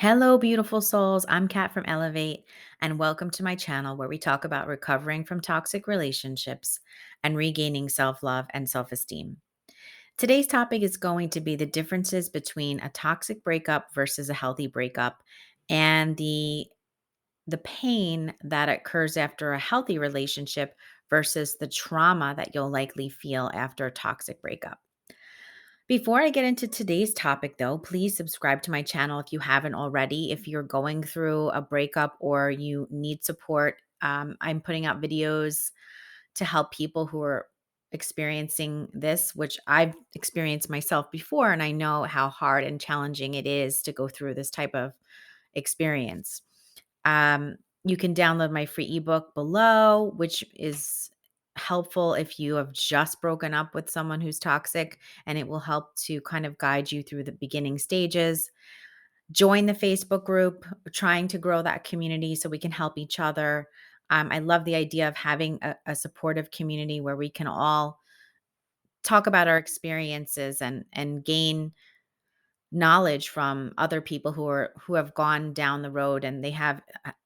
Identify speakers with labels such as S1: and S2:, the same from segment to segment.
S1: Hello, beautiful souls. I'm Kat from Elevate, and welcome to my channel where we talk about recovering from toxic relationships and regaining self love and self esteem. Today's topic is going to be the differences between a toxic breakup versus a healthy breakup and the pain that occurs after a healthy relationship versus the trauma that you'll likely feel after a toxic breakup. Before I get into today's topic, though, please subscribe to my channel if you haven't already. If you're going through a breakup or you need support, I'm putting out videos to help people who are experiencing this, which I've experienced myself before. And I know how hard and challenging it is to go through this type of experience. You can download my free ebook below, which is helpful if you have just broken up with someone who's toxic, and it will help to kind of guide you through the beginning stages. Join the Facebook group, trying to grow that community so we can help each other. I love the idea of having a supportive community where we can all talk about our experiences and gain knowledge from other people who have gone down the road and they have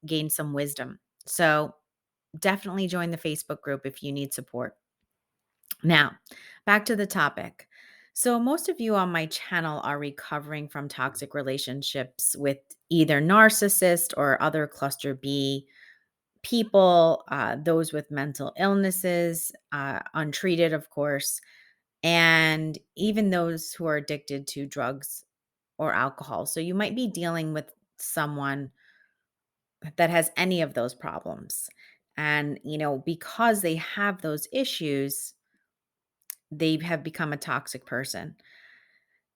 S1: gained some wisdom. So definitely join the Facebook group if you need support. Now, back to the topic. So, most of you on my channel are recovering from toxic relationships with either narcissist or other cluster B people, those with mental illnesses, untreated, of course, and even those who are addicted to drugs or alcohol. So, you might be dealing with someone that has any of those problems. And, because they have those issues, they have become a toxic person.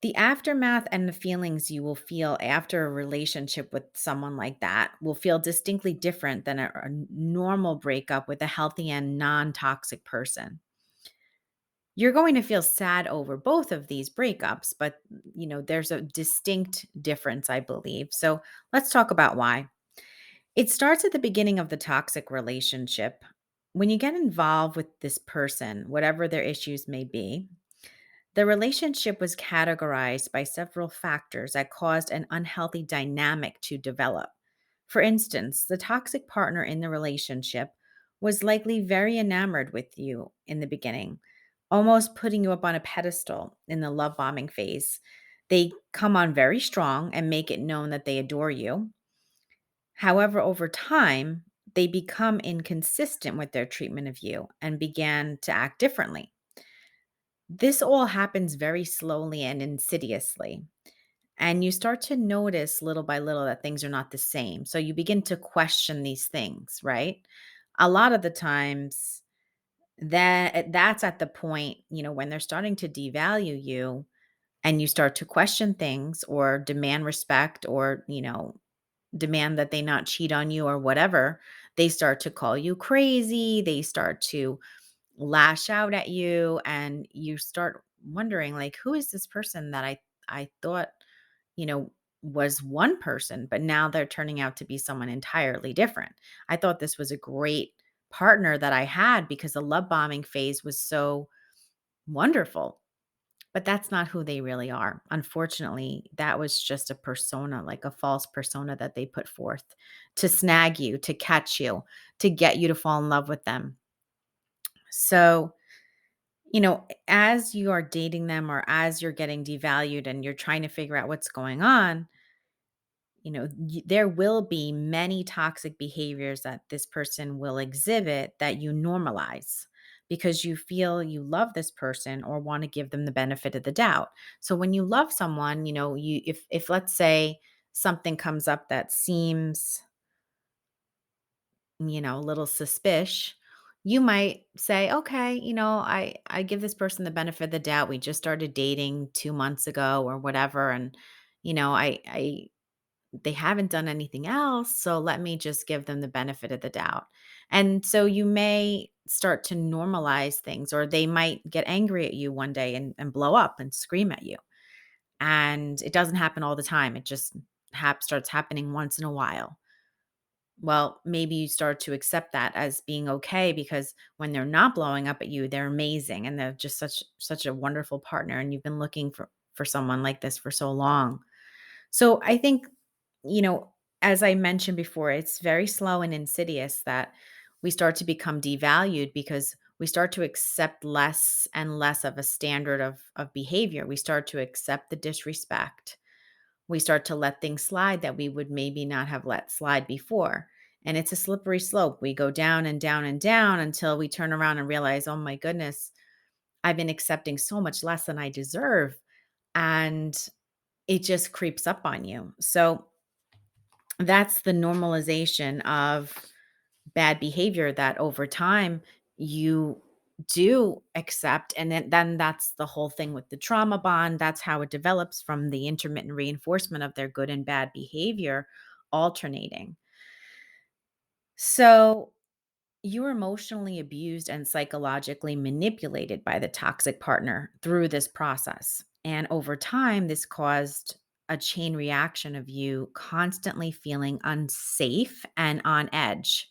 S1: The aftermath and the feelings you will feel after a relationship with someone like that will feel distinctly different than a normal breakup with a healthy and non toxic person. You're going to feel sad over both of these breakups, but there's a distinct difference, I believe. So let's talk about why. It starts at the beginning of the toxic relationship. When you get involved with this person, whatever their issues may be, the relationship was categorized by several factors that caused an unhealthy dynamic to develop. For instance, the toxic partner in the relationship was likely very enamored with you in the beginning, almost putting you up on a pedestal in the love bombing phase. They come on very strong and make it known that they adore you. However, over time, they become inconsistent with their treatment of you and began to act differently. This all happens very slowly and insidiously. And you start to notice little by little that things are not the same. So you begin to question these things, right? A lot of the times that's at the point, when they're starting to devalue you and you start to question things or demand respect or, demand that they not cheat on you or whatever, they start to call you crazy. They start to lash out at you and you start wondering like who is this person that I thought, you know, was one person, but now they're turning out to be someone entirely different. I thought this was a great partner that I had because the love bombing phase was so wonderful. But that's not who they really are. Unfortunately, that was just a persona, like a false persona that they put forth to snag you, to catch you, to get you to fall in love with them. So, as you are dating them or as you're getting devalued and you're trying to figure out what's going on, there will be many toxic behaviors that this person will exhibit that you normalize because you feel you love this person or want to give them the benefit of the doubt. So when you love someone, you if let's say something comes up that seems, a little suspicious, you might say, "Okay, I give this person the benefit of the doubt. We just started dating 2 months ago or whatever and I they haven't done anything else, so let me just give them the benefit of the doubt." And so you may start to normalize things, or they might get angry at you one day and blow up and scream at you. And it doesn't happen all the time. It just starts happening once in a while. Well, maybe you start to accept that as being okay because when they're not blowing up at you, they're amazing and they're just such a wonderful partner and you've been looking for someone like this for so long. So I think you know, as I mentioned before, it's very slow and insidious that we start to become devalued because we start to accept less and less of a standard of behavior. We start to accept the disrespect. We start to let things slide that we would maybe not have let slide before. And it's a slippery slope. We go down and down and down until we turn around and realize, oh my goodness, I've been accepting so much less than I deserve. And it just creeps up on you. So that's the normalization of bad behavior that over time you do accept. And then that's the whole thing with the trauma bond. That's how it develops from the intermittent reinforcement of their good and bad behavior alternating. So you were emotionally abused and psychologically manipulated by the toxic partner through this process. And over time, this caused a chain reaction of you constantly feeling unsafe and on edge.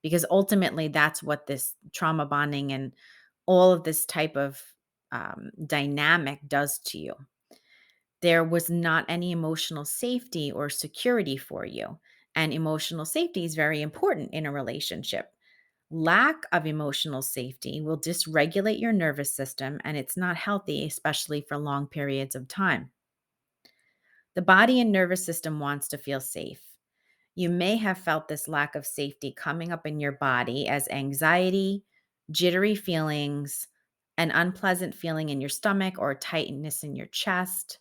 S1: Because ultimately, that's what this trauma bonding and all of this type of dynamic does to you. There was not any emotional safety or security for you. And emotional safety is very important in a relationship. Lack of emotional safety will dysregulate your nervous system, and it's not healthy, especially for long periods of time. The body and nervous system wants to feel safe. You may have felt this lack of safety coming up in your body as anxiety, jittery feelings, an unpleasant feeling in your stomach, or tightness in your chest.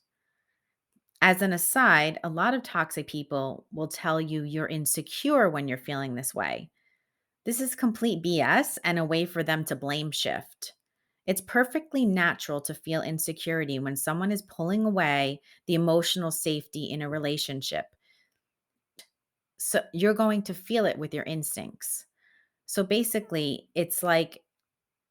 S1: As an aside, a lot of toxic people will tell you you're insecure when you're feeling this way. This is complete BS and a way for them to blame shift. It's perfectly natural to feel insecurity when someone is pulling away the emotional safety in a relationship. So you're going to feel it with your instincts. So basically, it's like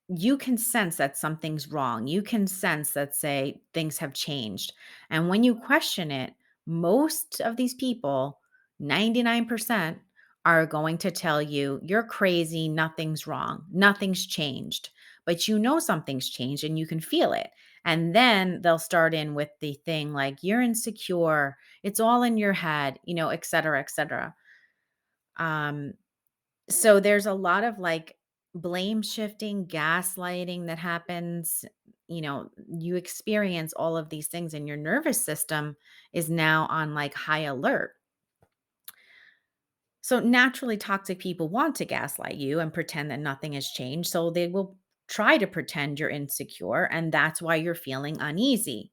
S1: you can sense that something's wrong. You can sense that, say, things have changed. And when you question it, most of these people, 99%, are going to tell you, you're crazy, nothing's wrong, nothing's changed. But you know something's changed and you can feel it. And then they'll start in with the thing like, you're insecure, it's all in your head, et cetera, et cetera. Um, so there's a lot of like blame shifting, gaslighting that happens. You experience all of these things, and your nervous system is now on like high alert. So naturally, toxic people want to gaslight you and pretend that nothing has changed. So they will try to pretend you're insecure, and that's why you're feeling uneasy.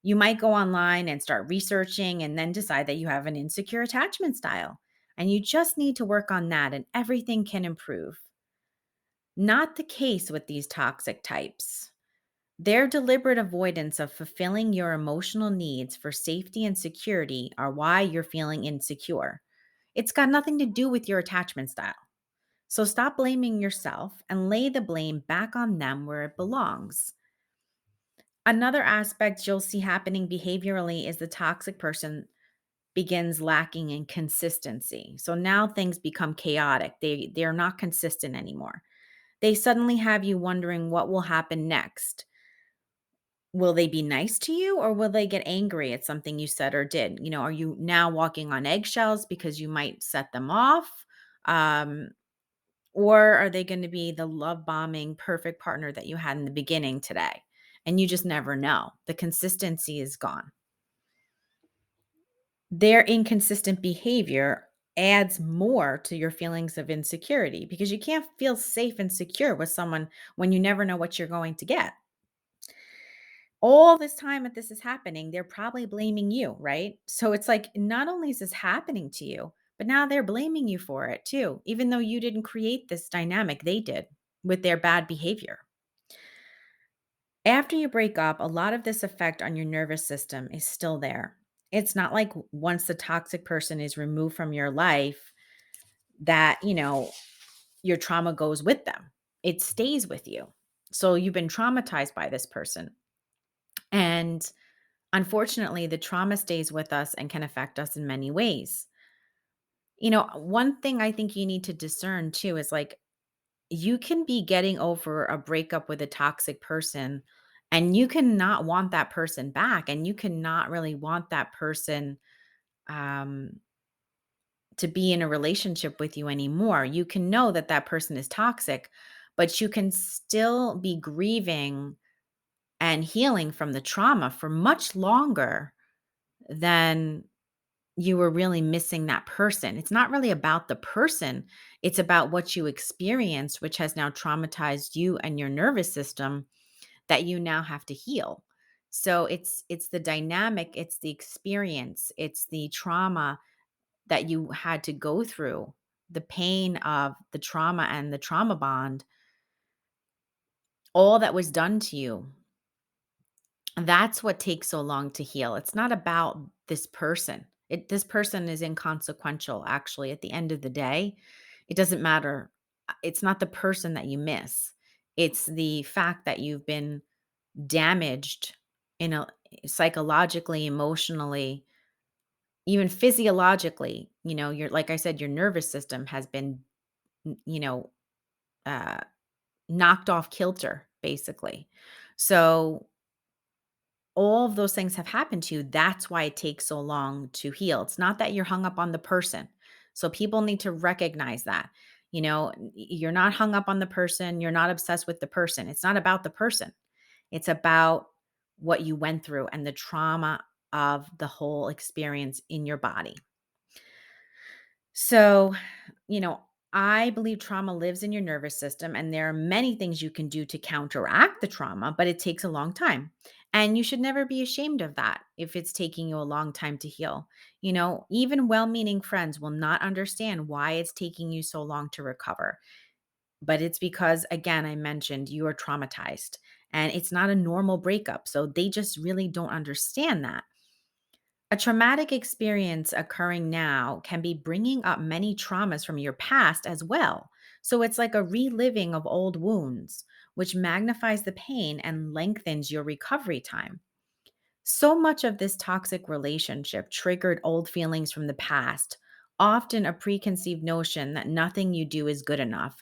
S1: You might go online and start researching and then decide that you have an insecure attachment style. And you just need to work on that, and everything can improve. Not the case with these toxic types. Their deliberate avoidance of fulfilling your emotional needs for safety and security are why you're feeling insecure. It's got nothing to do with your attachment style. So stop blaming yourself and lay the blame back on them where it belongs. Another aspect you'll see happening behaviorally is the toxic person begins lacking in consistency. So now things become chaotic. They're not consistent anymore. They suddenly have you wondering what will happen next. Will they be nice to you, or will they get angry at something you said or did? Are you now walking on eggshells because you might set them off? Um, or are they going to be the love bombing, perfect partner that you had in the beginning today? And you just never know. The consistency is gone. Their inconsistent behavior adds more to your feelings of insecurity because you can't feel safe and secure with someone when you never know what you're going to get. All this time that this is happening, they're probably blaming you, right? So it's like not only is this happening to you, but now they're blaming you for it too, even though you didn't create this dynamic, they did with their bad behavior. After you break up, a lot of this effect on your nervous system is still there. It's not like once the toxic person is removed from your life that, your trauma goes with them. It stays with you. So you've been traumatized by this person. And unfortunately, the trauma stays with us and can affect us in many ways. One thing I think you need to discern too is like you can be getting over a breakup with a toxic person and you cannot want that person back, and you cannot really want that person um, to be in a relationship with you anymore. You can know that that person is toxic, but you can still be grieving and healing from the trauma for much longer than you were really missing that person. It's not really about the person, it's about what you experienced, which has now traumatized you and your nervous system that you now have to heal. So it's the dynamic, it's the experience, it's the trauma that you had to go through, the pain of the trauma and the trauma bond, all that was done to you. That's what takes so long to heal. It's not about this person. This person is inconsequential, actually, at the end of the day. It doesn't matter. It's not the person that you miss. It's the fact that you've been damaged in a psychologically, emotionally, even physiologically. Your like I said, your nervous system has been, you know, uh, knocked off kilter, basically. So all of those things have happened to you. That's why it takes so long to heal. It's not that you're hung up on the person. So people need to recognize that. You're not hung up on the person. You're not obsessed with the person. It's not about the person. It's about what you went through and the trauma of the whole experience in your body. So, you know, I believe trauma lives in your nervous system, and there are many things you can do to counteract the trauma, but it takes a long time. And you should never be ashamed of that if it's taking you a long time to heal. Even well meaning friends will not understand why it's taking you so long to recover. But it's because, again, I mentioned you are traumatized and it's not a normal breakup. So they just really don't understand that. A traumatic experience occurring now can be bringing up many traumas from your past as well. So it's like a reliving of old wounds, which magnifies the pain and lengthens your recovery time. So much of this toxic relationship triggered old feelings from the past, often a preconceived notion that nothing you do is good enough.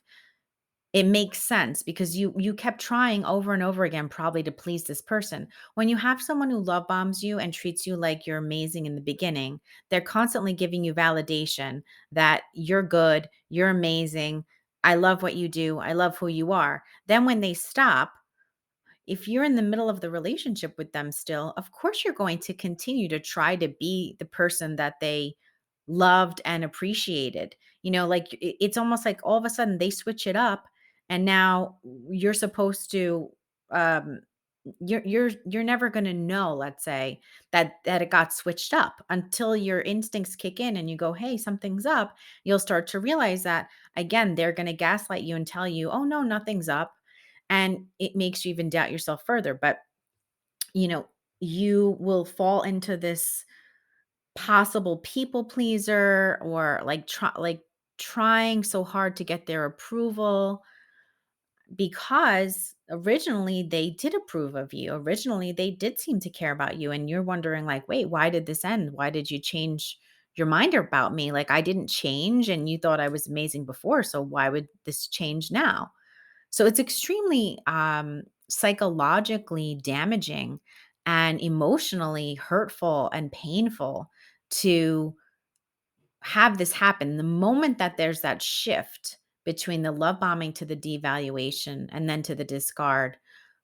S1: It makes sense because you kept trying over and over again probably to please this person. When you have someone who love bombs you and treats you like you're amazing in the beginning, they're constantly giving you validation that you're good, you're amazing, I love what you do, I love who you are. Then when they stop, if you're in the middle of the relationship with them still, of course you're going to continue to try to be the person that they loved and appreciated. Like it's almost like all of a sudden they switch it up and now you're supposed to um you're never going to know, let's say, that it got switched up until your instincts kick in and you go, "Hey, something's up." You'll start to realize that again, they're going to gaslight you and tell you, "Oh no, nothing's up." And it makes you even doubt yourself further. But, you know, you will fall into this possible people pleaser or like trying so hard to get their approval because originally they did approve of you. Originally they did seem to care about you and you're wondering like, "Wait, why did this end? Why did you change your mind about me? Like I didn't change and you thought I was amazing before, so why would this change now?" So it's extremely psychologically damaging and emotionally hurtful and painful to have this happen. The moment that there's that shift between the love bombing to the devaluation and then to the discard.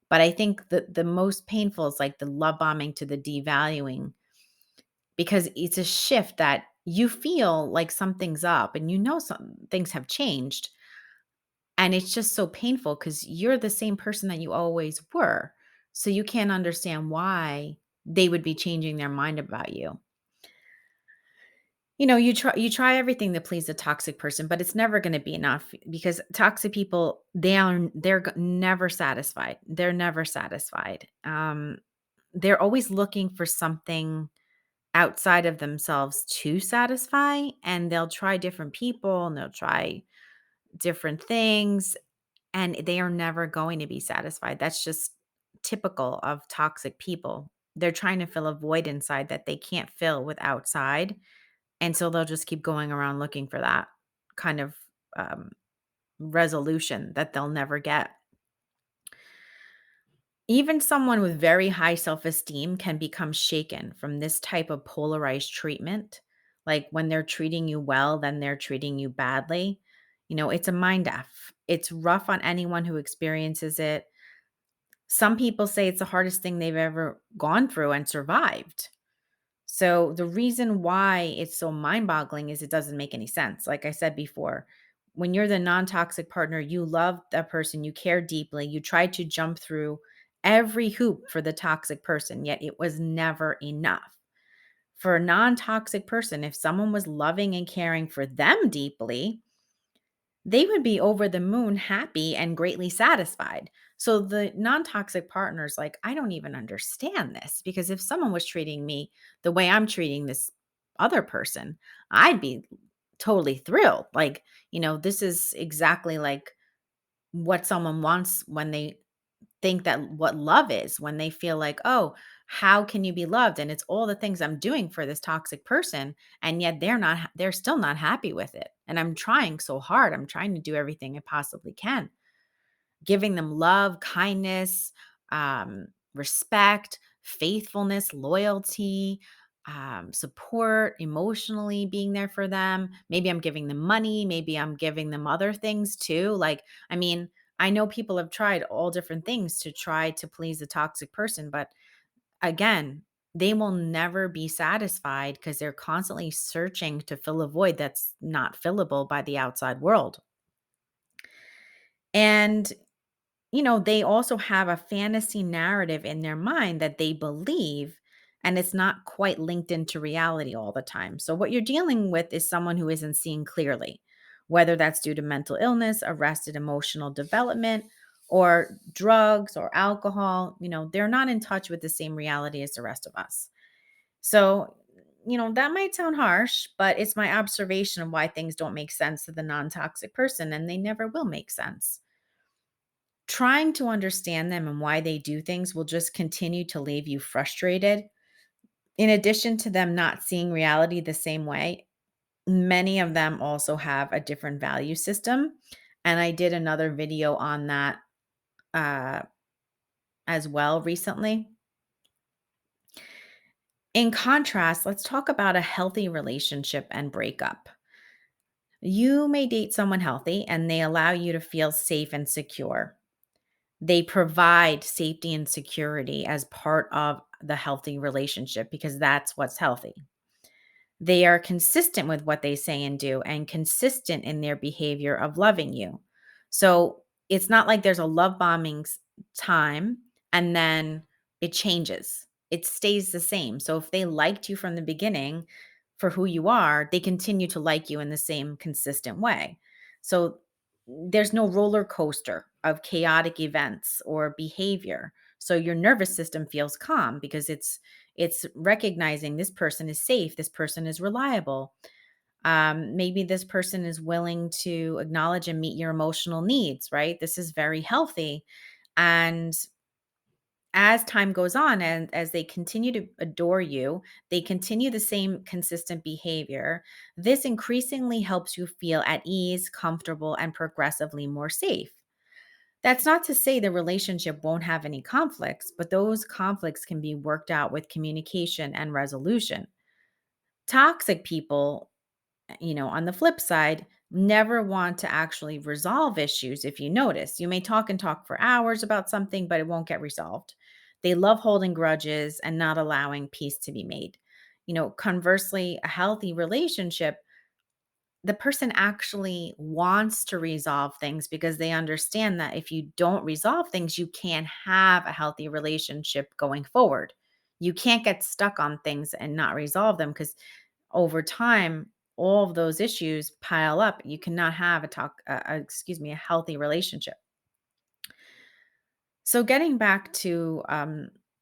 S1: But I think the most painful is like the love bombing to the devaluing because it's a shift that you feel like something's up and some things have changed. And it's just so painful because you're the same person that you always were. So you can't understand why they would be changing their mind about you. You try everything to please a toxic person, but it's never going to be enough because toxic people, never satisfied. They're never satisfied. They're always looking for something outside of themselves to satisfy, and they'll try different people and they'll try different things, and they are never going to be satisfied. That's just typical of toxic people. They're trying to fill a void inside that they can't fill with outside. And so they'll just keep going around looking for that kind of um, resolution that they'll never get. Even someone with very high self esteem can become shaken from this type of polarized treatment. Like when they're treating you well, then they're treating you badly. It's a mind F. It's rough on anyone who experiences it. Some people say it's the hardest thing they've ever gone through and survived. So the reason why it's so mind-boggling is it doesn't make any sense. Like I said before, when you're the non-toxic partner, you love that person, you care deeply, you try to jump through every hoop for the toxic person, yet it was never enough. For a non-toxic person, if someone was loving and caring for them deeply, they would be over the moon happy and greatly satisfied. So the non-toxic partner's like, I don't even understand this, because if someone was treating me the way I'm treating this other person, I'd be totally thrilled. Like, this is exactly like what someone wants when they think that what love is, when they feel like, oh, how can you be loved? And it's all the things I'm doing for this toxic person. And yet they're still not happy with it. And I'm trying so hard. I'm trying to do everything I possibly can, giving them love, kindness, respect, faithfulness, loyalty, support, emotionally being there for them. Maybe I'm giving them money. Maybe I'm giving them other things too. Like, I mean, I know people have tried all different things to try to please the toxic person, but again, they will never be satisfied because they're constantly searching to fill a void that's not fillable by the outside world. And they also have a fantasy narrative in their mind that they believe, and it's not quite linked into reality all the time. So, what you're dealing with is someone who isn't seeing clearly, whether that's due to mental illness, arrested emotional development, or drugs or alcohol. They're not in touch with the same reality as the rest of us. So, that might sound harsh, but it's my observation of why things don't make sense to the non toxic person, and they never will make sense. Trying to understand them and why they do things will just continue to leave you frustrated. In addition to them not seeing reality the same way, many of them also have a different value system. And I did another video on that uh, as well recently. In contrast, let's talk about a healthy relationship and breakup. You may date someone healthy and they allow you to feel safe and secure. They provide safety and security as part of the healthy relationship because that's what's healthy. They are consistent with what they say and do and consistent in their behavior of loving you. So it's not like there's a love bombing time and then it changes. It stays the same. So if they liked you from the beginning for who you are, they continue to like you in the same consistent way. So there's no roller coaster of chaotic events or behavior. So your nervous system feels calm because it's recognizing this person is safe, this person is reliable. Maybe this person is willing to acknowledge and meet your emotional needs, right? This is very healthy. And as time goes on and as they continue to adore you, they continue the same consistent behavior. This increasingly helps you feel at ease, comfortable, and progressively more safe. That's not to say the relationship won't have any conflicts, but those conflicts can be worked out with communication and resolution. Toxic people, on the flip side, never want to actually resolve issues. If you notice, you may talk and talk for hours about something, but it won't get resolved. They love holding grudges and not allowing peace to be made. Conversely, a healthy relationship, the person actually wants to resolve things because they understand that if you don't resolve things, you can't have a healthy relationship going forward. You can't get stuck on things and not resolve them because over time, all of those issues pile up. You cannot have a healthy relationship. So, getting back to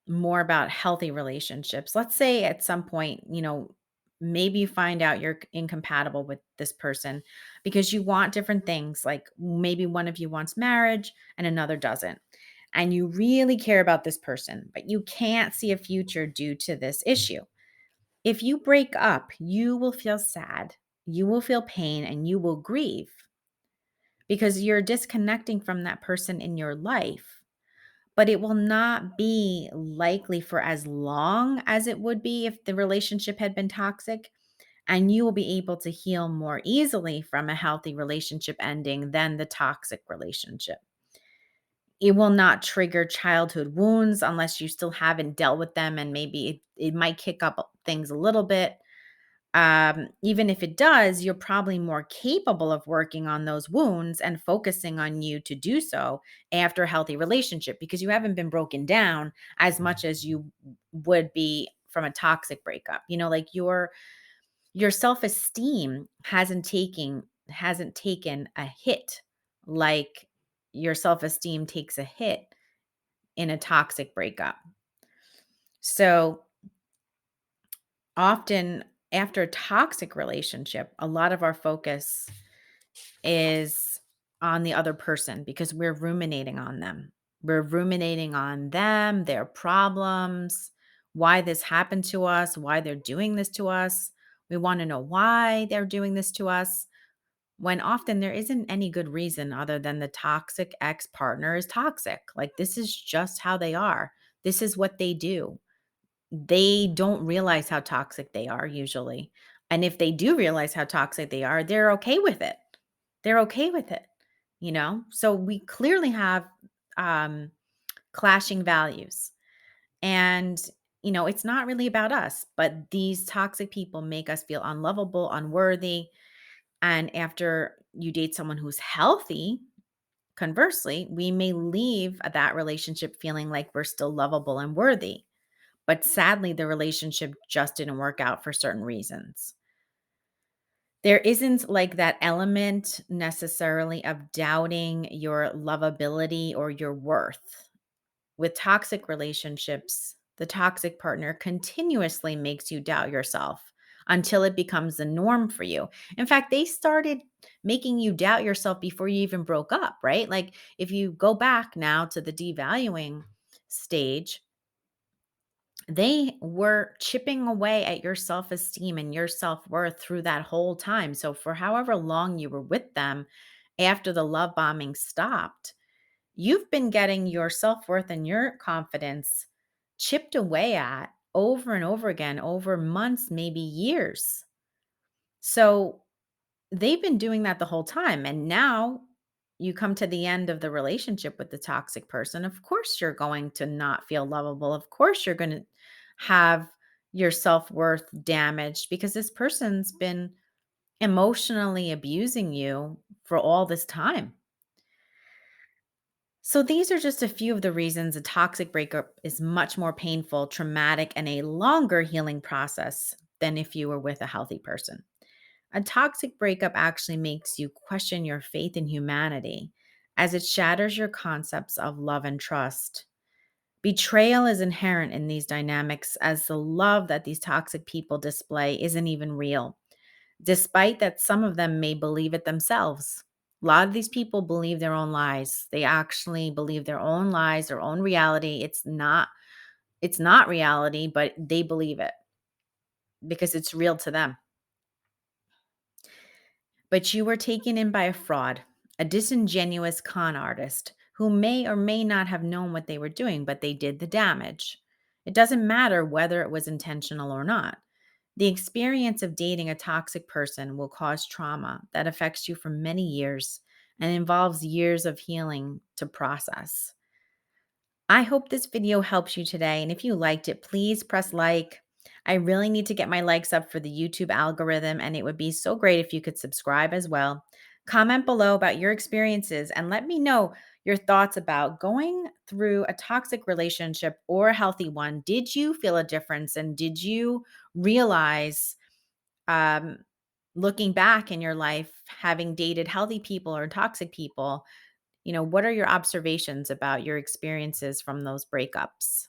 S1: more about healthy relationships, let's say at some point, maybe you find out you're incompatible with this person because you want different things. Like maybe one of you wants marriage and another doesn't. And you really care about this person, but you can't see a future due to this issue. If you break up, you will feel sad, you will feel pain, and you will grieve because you're disconnecting from that person in your life. But it will not be likely for as long as it would be if the relationship had been toxic. and you will be able to heal more easily from a healthy relationship ending than the toxic relationship. It will not trigger childhood wounds unless you still haven't dealt with them, and maybe it might kick up things a little bit. Even if it does, you're probably more capable of working on those wounds and focusing on you to do so after a healthy relationship, because you haven't been broken down as much as you would be from a toxic breakup. Like your self-esteem hasn't taken a hit like your self-esteem takes a hit in a toxic breakup. So often after a toxic relationship, a lot of our focus is on the other person because we're ruminating on them. We're ruminating on them, their problems, why this happened to us, why they're doing this to us. We want to know why they're doing this to us, when often there isn't any good reason other than the toxic ex partner is toxic. Like, this is just how they are. This is what they do. They don't realize how toxic they are usually. And if they do realize how toxic they are, they're okay with it. They're okay with it. So we clearly have um, clashing values. And, it's not really about us, but these toxic people make us feel unlovable, unworthy. And after you date someone who's healthy, conversely, we may leave that relationship feeling like we're still lovable and worthy. But sadly, the relationship just didn't work out for certain reasons. There isn't like that element necessarily of doubting your lovability or your worth. With toxic relationships, the toxic partner continuously makes you doubt yourself until it becomes the norm for you. In fact, they started making you doubt yourself before you even broke up, right? Like, if you go back now to the devaluing stage, they were chipping away at your self-esteem and your self-worth through that whole time. So for however long you were with them after the love bombing stopped, you've been getting your self-worth and your confidence chipped away at over and over again over months, maybe years. So they've been doing that the whole time. And now you come to the end of the relationship with the toxic person. Of course, you're going to not feel lovable. Of course, you're going to have your self worth damaged because this person's been emotionally abusing you for all this time. So, these are just a few of the reasons a toxic breakup is much more painful, traumatic, and a longer healing process than if you were with a healthy person. A toxic breakup actually makes you question your faith in humanity, as it shatters your concepts of love and trust. Betrayal is inherent in these dynamics, as the love that these toxic people display isn't even real, despite that some of them may believe it themselves. A lot of these people believe their own lies. They actually believe their own lies, their own reality. It's not reality, but they believe it because it's real to them. But you were taken in by a fraud, a disingenuous con artist who may or may not have known what they were doing, but they did the damage. It doesn't matter whether it was intentional or not. The experience of dating a toxic person will cause trauma that affects you for many years and involves years of healing to process. I hope this video helps you today. And if you liked it, please press like. I really need to get my likes up for the YouTube algorithm, and it would be so great if you could subscribe as well. Comment below about your experiences and let me know your thoughts about going through a toxic relationship or a healthy one. Did you feel a difference? And did you realize, um, looking back in your life, having dated healthy people or toxic people, what are your observations about your experiences from those breakups?